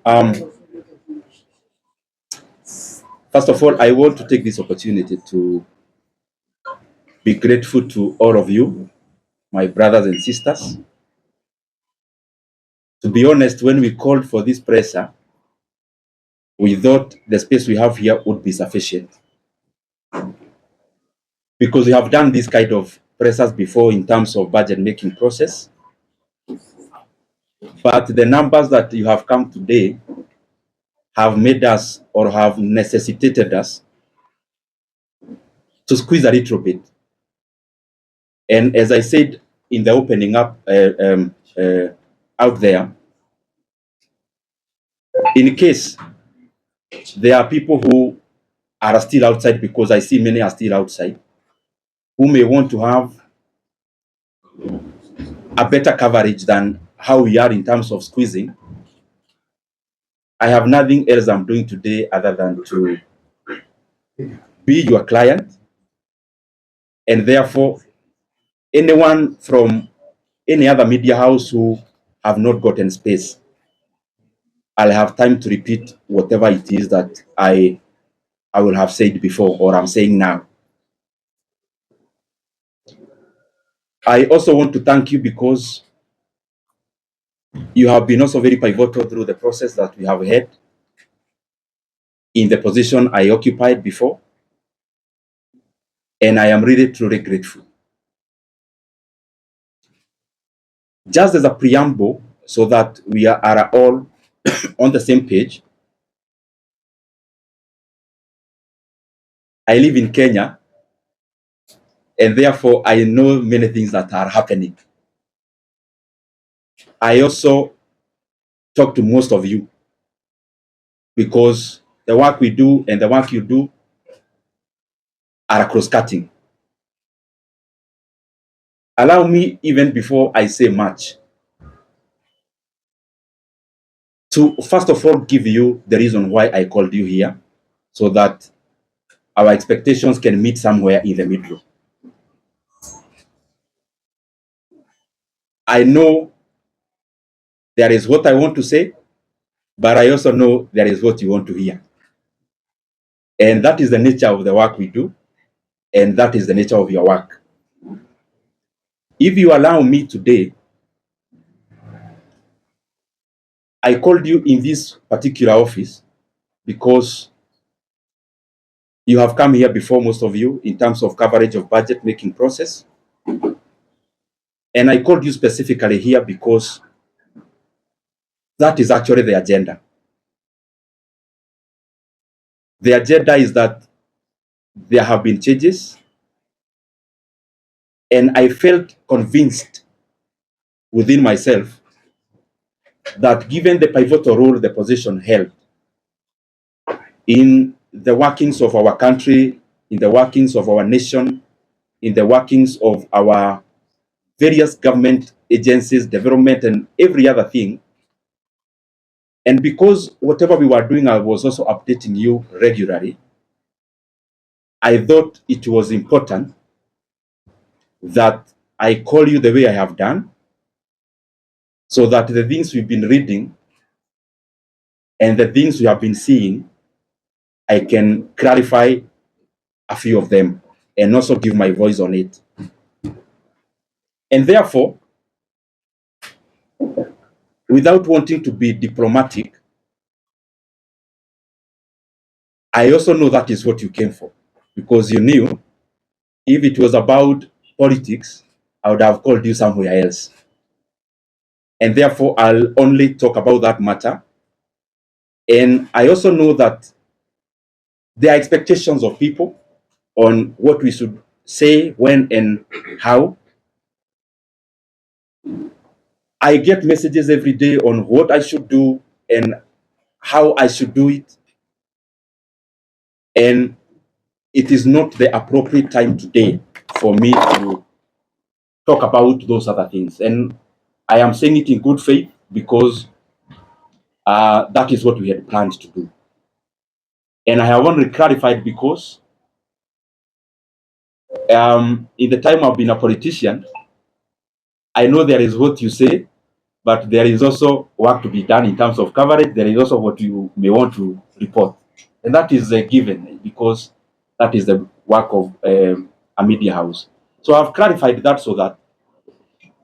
Um, First of all, I want to take this opportunity to be grateful to all of you, my brothers and sisters. To be honest, when we called for this presser, we thought the space we have here would be sufficient, because we have done this kind of pressers before in terms of budget making process. But the numbers that you have come today have made us, or have necessitated us, to squeeze a little bit. And as I said in the opening up out there, in case there are people who are still outside, because I see many are still outside, who may want to have a better coverage than how we are in terms of squeezing, I have nothing else I'm doing today other than to be your client. And therefore, anyone from any other media house who have not gotten space, I'll have time to repeat whatever it is that I will have said before, or I'm saying now. I also want to thank you, because you have been also very pivotal through the process that we have had in the position I occupied before. And I am really truly grateful. Just as a preamble, so that we are all on the same page, I live in Kenya, and therefore I know many things that are happening. I also talk to most of you, because the work we do and the work you do are cross-cutting. Allow me, even before I say much, to first of all give you the reason why I called you here, so that our expectations can meet somewhere in the middle. I know there is what I want to say, but I also know there is what you want to hear. And that is the nature of the work we do, and that is the nature of your work. If you allow me today, I called you in this particular office because you have come here before, most of you, in terms of coverage of budget making process. And I called you specifically here because that is actually the agenda. The agenda is that there have been changes, and I felt convinced within myself that, given the pivotal role the position held in the workings of our country, in the workings of our nation, in the workings of our various government agencies, development, and every other thing, and because whatever we were doing, I was also updating you regularly, I thought it was important that I call you the way I have done, so that the things we've been reading and the things we have been seeing, I can clarify a few of them and also give my voice on it. And therefore, without wanting to be diplomatic, I also know that is what you came for, because you knew if it was about politics, I would have called you somewhere else. And therefore, I'll only talk about that matter. And I also know that there are expectations of people on what we should say, when, and how. I get messages every day on what I should do and how I should do it. And it is not the appropriate time today for me to talk about those other things. And I am saying it in good faith, because that is what we had planned to do. And I have only clarified because in the time I've been a politician, I know there is what you say, but there is also work to be done in terms of coverage. There is also what you may want to report. And that is a given because that is the work of a media house. So I've clarified that so that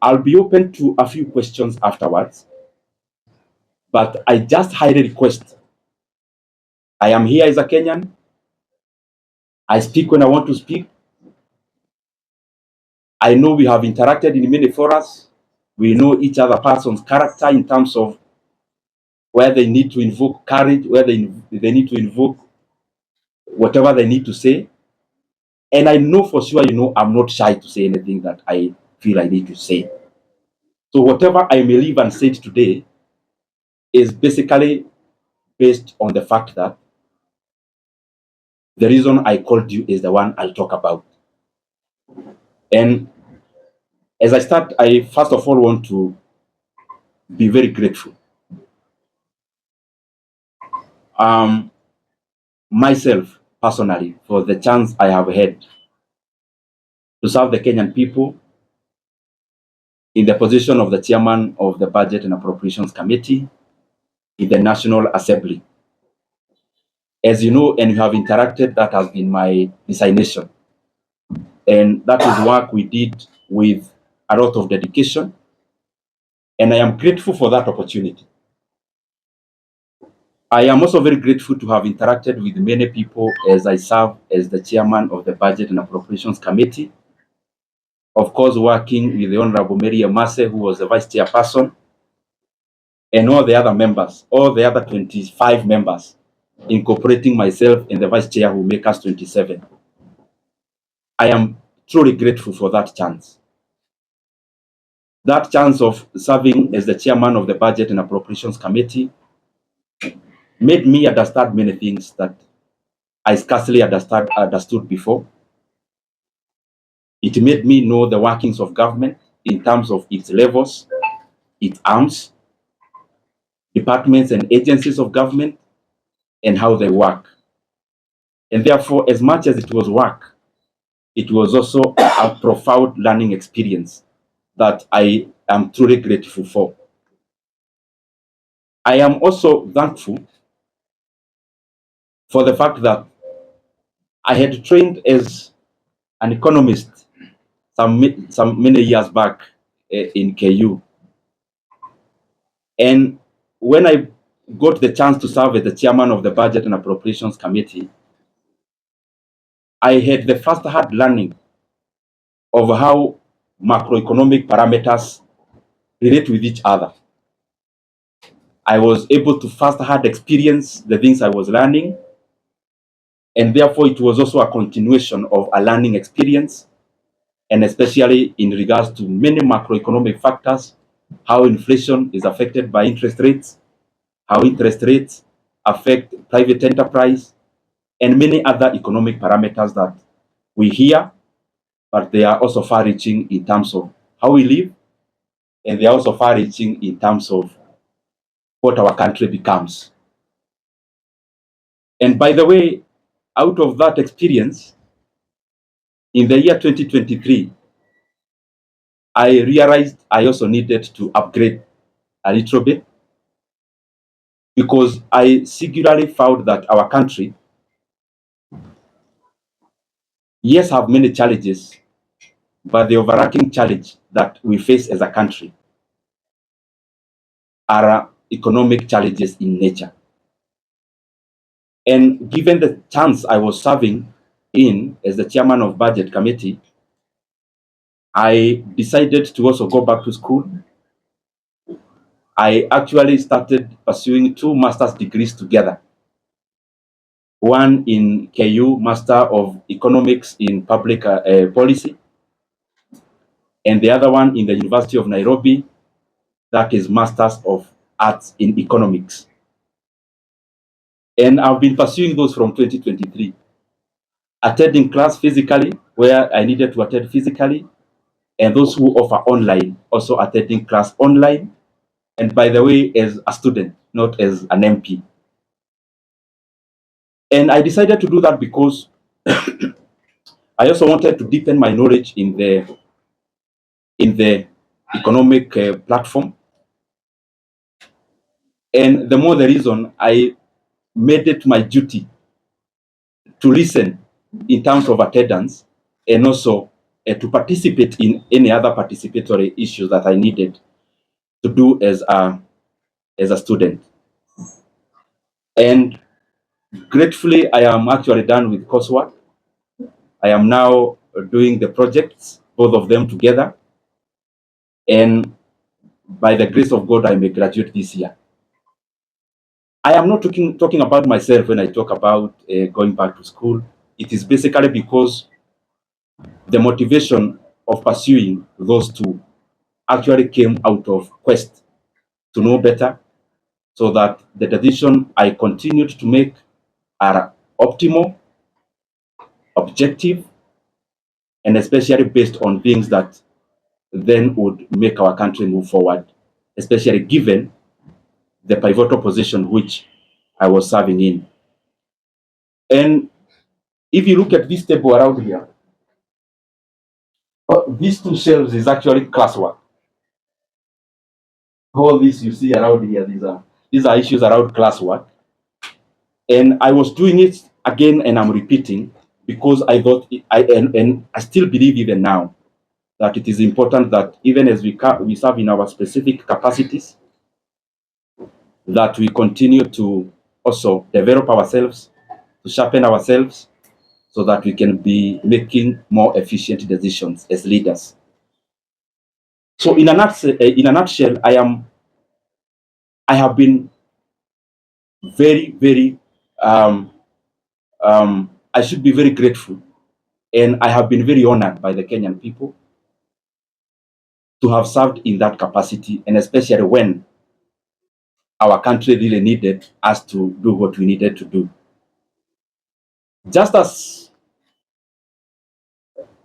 I'll be open to a few questions afterwards. But I just highly request, I am here as a Kenyan. I speak when I want to speak. I know we have interacted in many forums. We know each other person's character in terms of where they need to invoke courage, where they need to invoke whatever they need to say. And I know for sure, I'm not shy to say anything that I feel I need to say. So whatever I may live and say today is basically based on the fact that the reason I called you is the one I'll talk about. And as I start, I first of all want to be very grateful. Myself personally for the chance I have had to serve the Kenyan people in the position of the chairman of the Budget and Appropriations Committee in the National Assembly. As you know, and you have interacted, that has been my designation. And that is work we did with a lot of dedication. And I am grateful for that opportunity. I am also very grateful to have interacted with many people as I serve as the chairman of the Budget and Appropriations Committee. Of course, working with the Honorable Mary Amase, who was the vice chairperson, and all the other members, all the other 25 members, incorporating myself and the vice chair who make us 27. I am truly grateful for that chance. That chance of serving as the chairman of the Budget and Appropriations Committee made me understand many things that I scarcely understood before. It made me know the workings of government in terms of its levels, its arms, departments and agencies of government, and how they work. And therefore, as much as it was work, it was also a profound learning experience that I am truly grateful for. I am also thankful for the fact that I had trained as an economist some many years back in KU. And when I got the chance to serve as the chairman of the Budget and Appropriations Committee, I had the first-hand learning of how macroeconomic parameters relate with each other. I was able to first-hand experience the things I was learning, and therefore it was also a continuation of a learning experience, and especially in regards to many macroeconomic factors, how inflation is affected by interest rates, how interest rates affect private enterprise, and many other economic parameters that we hear, but they are also far-reaching in terms of how we live, and they are also far-reaching in terms of what our country becomes. And by the way, out of that experience, in the year 2023, I realized I also needed to upgrade a little bit because I singularly found that our country, yes, have many challenges, but the overarching challenge that we face as a country are economic challenges in nature. And given the chance I was serving in as the chairman of Budget Committee, I decided to also go back to school. I actually started pursuing 2 master's degrees together. One in KU, Master of Economics in Public Policy, and the other one in the University of Nairobi, that is Masters of Arts in Economics. And I've been pursuing those from 2023, attending class physically where I needed to attend physically, and those who offer online also attending class online, and by the way, as a student, not as an MP. And I decided to do that because I also wanted to deepen my knowledge in the economic platform, And the more the reason I made it my duty to listen in terms of attendance, and also to participate in any other participatory issues that I needed to do as a student. And gratefully, I am actually done with coursework. I am now doing the projects, both of them together. And by the grace of God, I may graduate this year. I am not talking about myself when I talk about going back to school. It is basically because the motivation of pursuing those two actually came out of quest to know better, so that the decision I continued to make are optimal, objective, and especially based on things that then would make our country move forward, especially given the pivotal position which I was serving in. And if you look at this table around here, these two shelves is actually classwork. All this you see around here, these are issues around classwork. And I was doing it again, and I'm repeating, because I thought, and I still believe even now, that it is important that even as we serve in our specific capacities, that we continue to also develop ourselves, to sharpen ourselves, so that we can be making more efficient decisions as leaders. So in a nutshell, I have been very, very, I should be very grateful, and I have been very honored by the Kenyan people to have served in that capacity, and especially when our country really needed us to do what we needed to do. Just as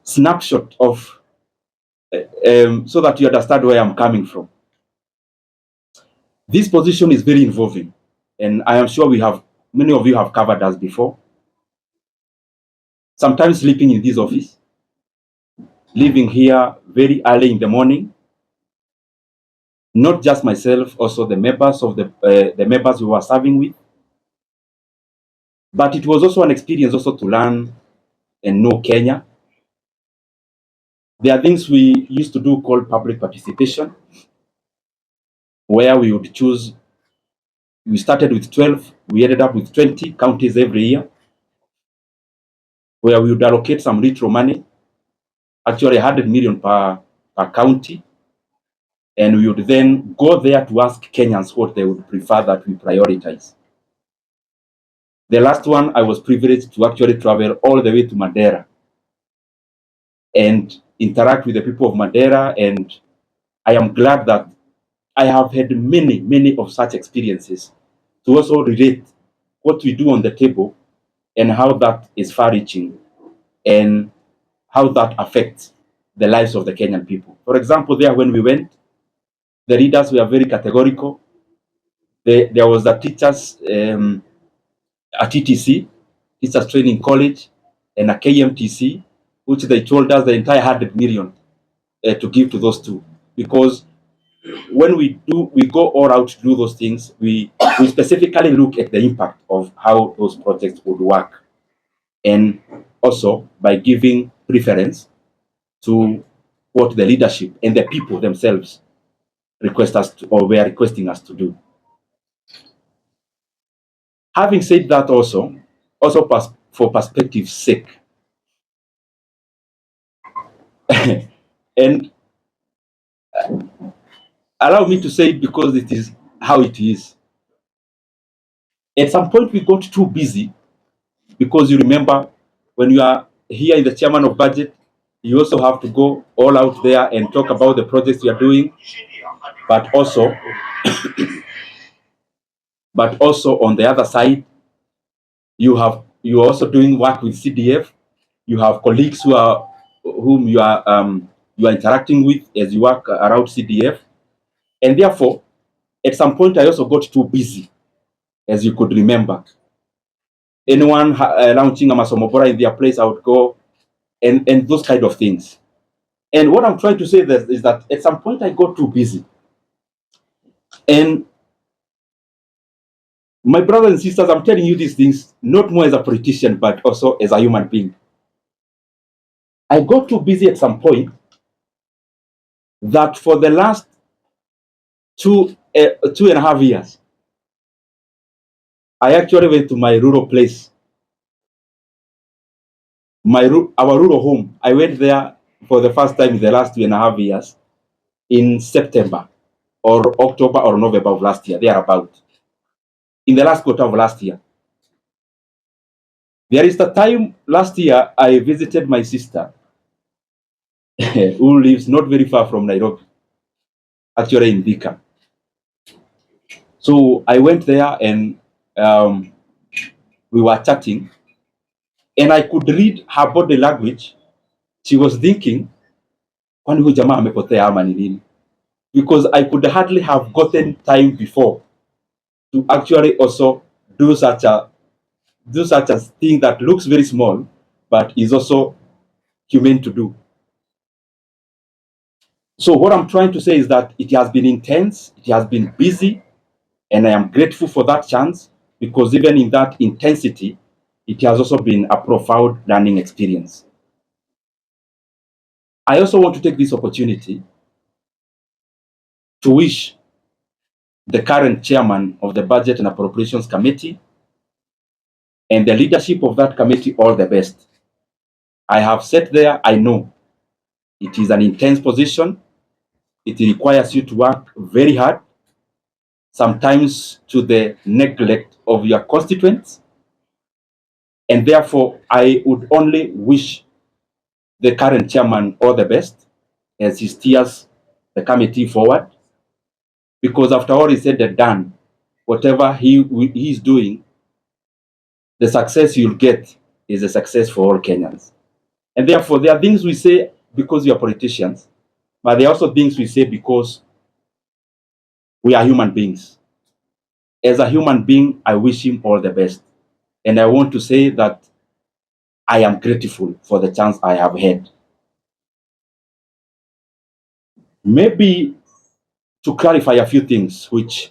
snapshot of, so that you understand where I'm coming from. This position is very involving, and I am sure many of you have covered us before. Sometimes sleeping in this office, leaving here very early in the morning. Not just myself, also the members of the members we were serving with. But it was also an experience also to learn and know Kenya. There are things we used to do called public participation, where we would choose. We started with 12, we ended up with 20 counties every year, where we would allocate some retro money, actually 100 million per county, and we would then go there to ask Kenyans what they would prefer that we prioritize. The last one, I was privileged to actually travel all the way to Madeira and interact with the people of Madeira, and I am glad that I have had many, many of such experiences to also relate what we do on the table and how that is far-reaching and how that affects the lives of the Kenyan people. For example, there when we went, the leaders were very categorical. There was a teachers, a TTC, Teachers Training College, and a KMTC, which they told us the entire 100 million to give to those two. Because when we go all out to do those things, we specifically look at the impact of how those projects would work. And also by giving preference to what the leadership and the people themselves request us to, or were requesting us to do. Having said that, also for perspective's sake, and allow me to say it because it is how it is. At some point, we got too busy, because you remember when you are here in the chairman of budget, you also have to go all out there and talk about the projects you are doing, but also on the other side, you're also doing work with CDF. You have colleagues whom you are interacting with as you work around CDF, and therefore, at some point, I also got too busy, as you could remember. Anyone launching a Masomobora in their place, I would go, and those kind of things. And what I'm trying to say is that at some point I got too busy, and My brothers and sisters, I'm telling you these things not more as a politician, but also as a human being. I got too busy at some point that for the last 2.5 years, I actually went to my rural place, our rural home. I went there for the first time in the last 2.5 years in September or October or November of last year, thereabout, in the last quarter of last year. There is the time last year I visited my sister who lives not very far from Nairobi, actually in Thika. So I went there and we were chatting, and I could read her body language. She was thinking, kwani huyu jamaa amepotea ama ni nini? Because I could hardly have gotten time before to actually also do such a thing that looks very small, but is also humane to do. So what I'm trying to say is that it has been intense, it has been busy, and I am grateful for that chance, because even in that intensity, it has also been a profound learning experience. I also want to take this opportunity to wish the current chairman of the Budget and Appropriations Committee and the leadership of that committee all the best. I have sat there, I know it is an intense position. It requires you to work very hard, sometimes to the neglect of your constituents. And therefore, I would only wish the current chairman all the best as he steers the committee forward. Because after all is said and done, whatever he is doing, the success you'll get is a success for all Kenyans. And therefore, there are things we say because we are politicians, but there are also things we say because we are human beings. As a human being, I wish him all the best. And I want to say that I am grateful for the chance I have had. Maybe to clarify a few things which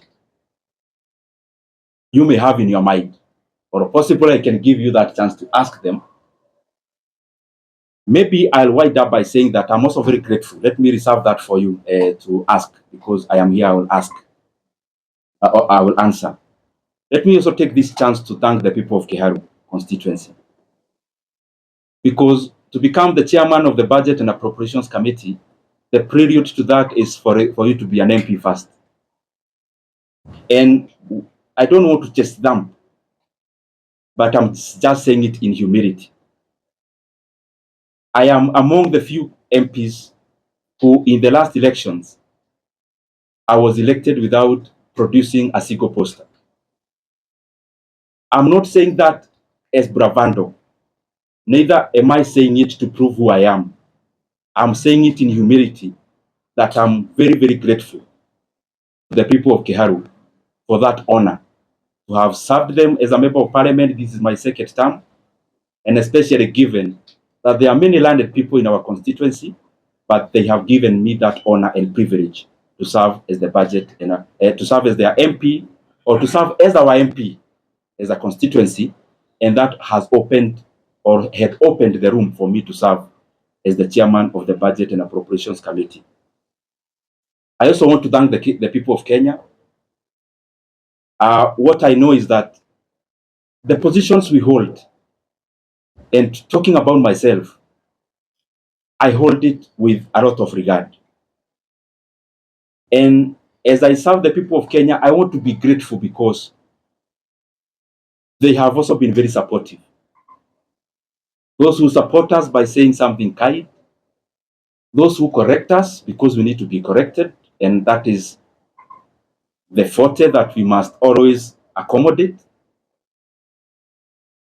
you may have in your mind, or possibly I can give you that chance to ask them. Maybe I'll wind up by saying that I'm also very grateful. Let me reserve that for you to ask, because I am here, I will ask, or I will answer. Let me also take this chance to thank the people of Kiharu constituency. Because to become the chairman of the Budget and Appropriations Committee, the prelude to that is for you to be an MP first. And I don't want to chest them, but I'm just saying it in humility. I am among the few MPs who, in the last elections, I was elected without producing a single poster. I'm not saying that as bravado. Neither am I saying it to prove who I am. I'm saying it in humility, that I'm very, very grateful to the people of Kiharu for that honor, to have served them as a member of parliament. This is my second term, and especially given that there are many learned people in our constituency, but they have given me that honor and privilege to serve as the budget and to serve as their MP, or to serve as our MP as a constituency, and that has opened or had opened the room for me to serve as the chairman of the Budget and Appropriations Committee. I also want to thank the people of Kenya. What I know is that the positions we hold, and talking about myself, I hold it with a lot of regard. And as I serve the people of Kenya, I want to be grateful because they have also been very supportive. Those who support us by saying something kind, those who correct us because we need to be corrected, and that is the forte that we must always accommodate.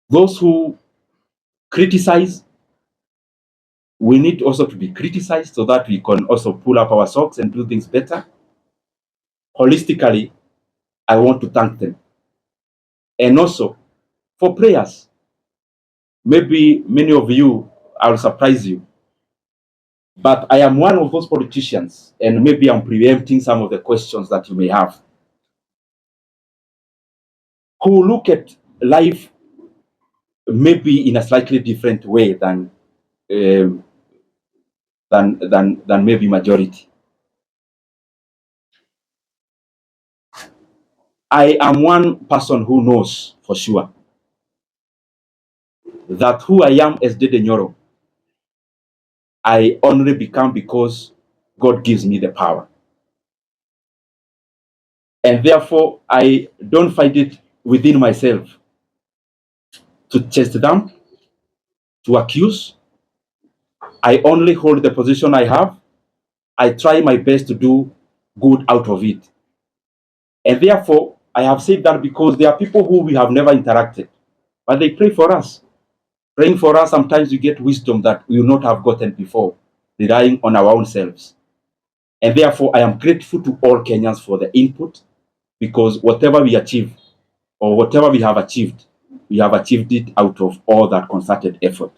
Those who criticize, we need also to be criticized so that we can also pull up our socks and do things better. Holistically, I want to thank them. And also for prayers. Maybe many of you, I'll surprise you, but I am one of those politicians, and maybe I'm preempting some of the questions that you may have. who look at life maybe in a slightly different way than maybe majority. I am one person who knows for sure that who I am as Ndindi Nyoro, I only become because God gives me the power. And therefore, I don't find it within myself to chase them, to accuse. I only hold the position I have. I try my best to do good out of it. And therefore, I have said that because there are people who we have never interacted, but they pray for us. Praying for us, sometimes we get wisdom that we will not have gotten before, relying on our own selves. And therefore, I am grateful to all Kenyans for the input, because whatever we achieve or whatever we have achieved it out of all that concerted effort.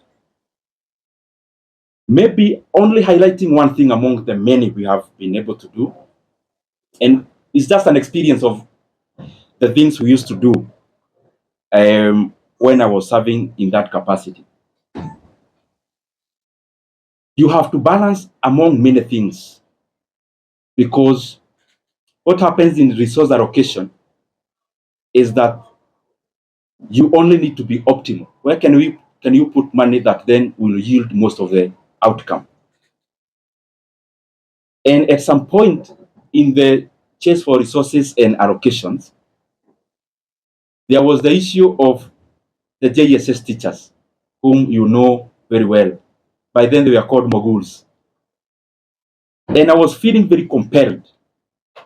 Maybe only highlighting one thing among the many we have been able to do, and it's just an experience of the things we used to do when I was serving in that capacity. You have to balance among many things, because what happens in resource allocation is that you only need to be optimal. Where can you put money that then will yield most of the outcome? And at some point in the chase for resources and allocations, there was the issue of the JSS teachers, whom you know very well. By then they were called moguls. And I was feeling very compelled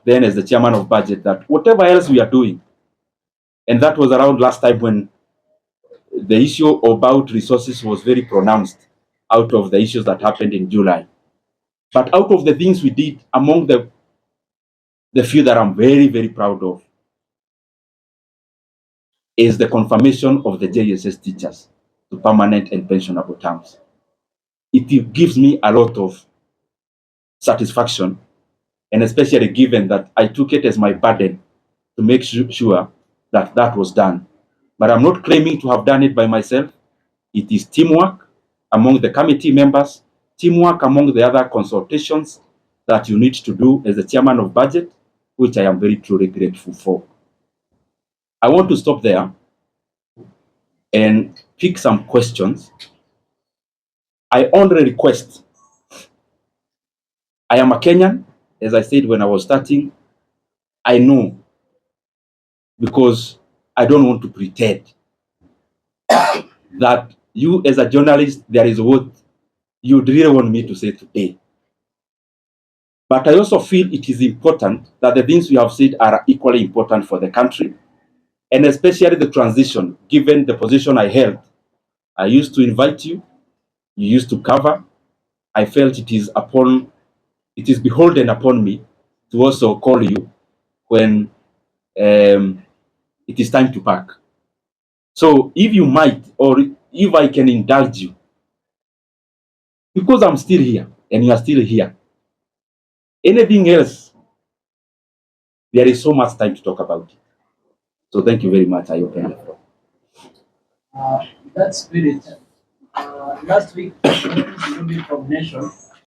then as the chairman of budget that whatever else we are doing, and that was around last time when the issue about resources was very pronounced out of the issues that happened in July. But out of the things we did, among the few that I'm very, very proud of is the confirmation of the JSS teachers to permanent and pensionable terms. It gives me a lot of satisfaction, and especially given that I took it as my burden to make sure that that was done. But I'm not claiming to have done it by myself. It is teamwork among the committee members, teamwork among the other consultations that you need to do as the chairman of budget, which I am very truly grateful for. I want to stop there and pick some questions. I only request, I am a Kenyan, as I said when I was starting. I know, because I don't want to pretend that you as a journalist, there is what you really want me to say today. But I also feel it is important that the things we have said are equally important for the country, and especially the transition, given the position I held. I used to invite you, you used to cover. I felt it is beholden upon me to also call you when it is time to pack. So if you might, or if I can indulge you, because I'm still here and you are still here, anything else, there is so much time to talk about it. So thank you very much. I open the floor. That's spirit. Last week, from Nation,